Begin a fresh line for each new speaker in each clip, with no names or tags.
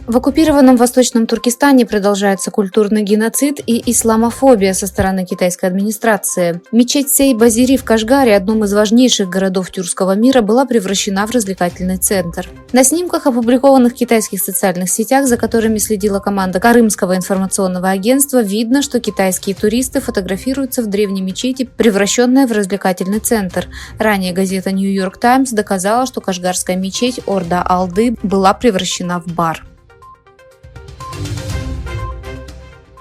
В оккупированном Восточном Туркестане продолжается культурный геноцид и исламофобия со стороны китайской администрации. Мечеть Сей-Базири в Кашгаре, одном из важнейших городов тюркского мира, была превращена в развлекательный центр. На снимках, опубликованных в китайских социальных сетях, за которыми следила команда Карымского информационного агентства, видно, что китайские туристы фотографируются в древней мечети, превращенной в развлекательный центр. Ранее газета New York Times доказала, что кашгарская мечеть Орда-Алды была превращена в бар.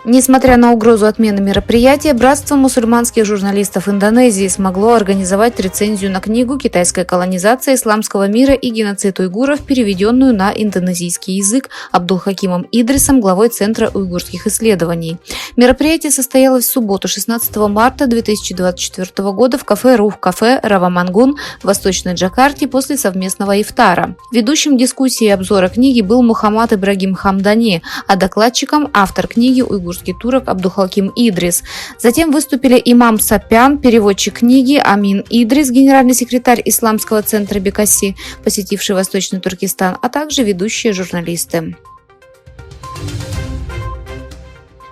Несмотря на угрозу отмены мероприятия, Братство мусульманских журналистов Индонезии смогло организовать рецензию на книгу «Китайская колонизация исламского мира и геноцид уйгуров», переведенную на индонезийский язык Абдулхакимом Идрисом, главой Центра уйгурских исследований. Мероприятие состоялось в субботу, 16 марта 2024 года в кафе «Рух-кафе» Равамангун в Восточной Джакарте после совместного ифтара. Ведущим дискуссии и обзора книги был Мухаммад Ибрагим Хамдани, а докладчиком – автор книги уйгурский турок Абдулхаким Идрис. Затем выступили имам Сапян, переводчик книги, Амин Идрис, генеральный секретарь Исламского центра Бекаси, посетивший Восточный Туркестан, а также ведущие журналисты.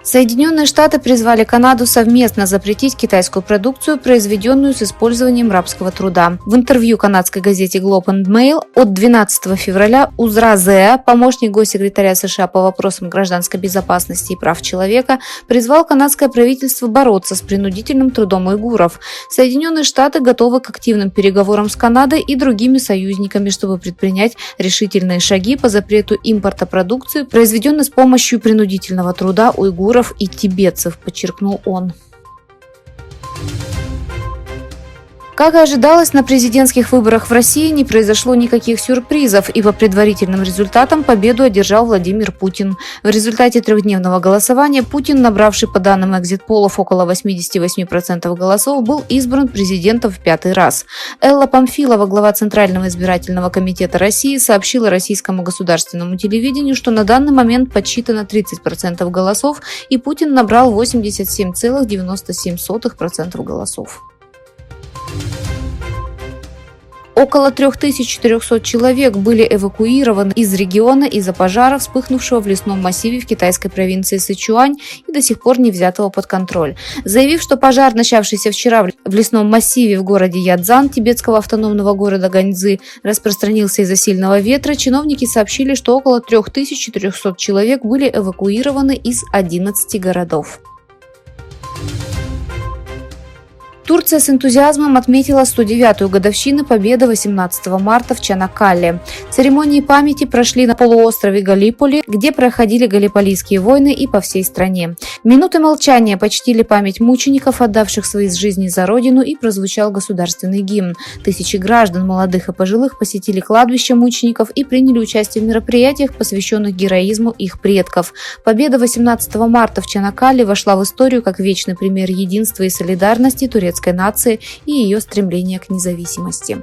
Соединенные Штаты призвали Канаду совместно запретить китайскую продукцию, произведенную с использованием рабского труда. В интервью канадской газете Globe and Mail от 12 февраля Узра Зеа, помощник госсекретаря США по вопросам гражданской безопасности и прав человека, призвал канадское правительство бороться с принудительным трудом уйгуров. Соединенные Штаты готовы к активным переговорам с Канадой и другими союзниками, чтобы предпринять решительные шаги по запрету импорта продукции, произведенной с помощью принудительного труда уйгуров и тибетцев, подчеркнул он. Как и ожидалось, на президентских выборах в России не произошло никаких сюрпризов, и по предварительным результатам победу одержал Владимир Путин. В результате трехдневного голосования Путин, набравший по данным экзит-полов около 88% голосов, был избран президентом в 5-й раз. Элла Памфилова, глава Центрального избирательного комитета России, сообщила российскому государственному телевидению, что на данный момент подсчитано 30% голосов, и Путин набрал 87,97% голосов. Около 3400 человек были эвакуированы из региона из-за пожара, вспыхнувшего в лесном массиве в китайской провинции Сычуань и до сих пор не взятого под контроль. Заявив, что пожар, начавшийся вчера в лесном массиве в городе Ядзан тибетского автономного города Ганьцзы, распространился из-за сильного ветра, чиновники сообщили, что около 3400 человек были эвакуированы из 11 городов. Турция с энтузиазмом отметила 109-ю годовщину победы 18 марта в Чанаккале. Церемонии памяти прошли на полуострове Галиполи, где проходили галиполийские войны, и по всей стране. Минуты молчания почтили память мучеников, отдавших свои жизни за родину, и прозвучал государственный гимн. Тысячи граждан, молодых и пожилых, посетили кладбище мучеников и приняли участие в мероприятиях, посвященных героизму их предков. Победа 18 марта в Чанаккале вошла в историю как вечный пример единства и солидарности турецкой нации и ее стремления к независимости.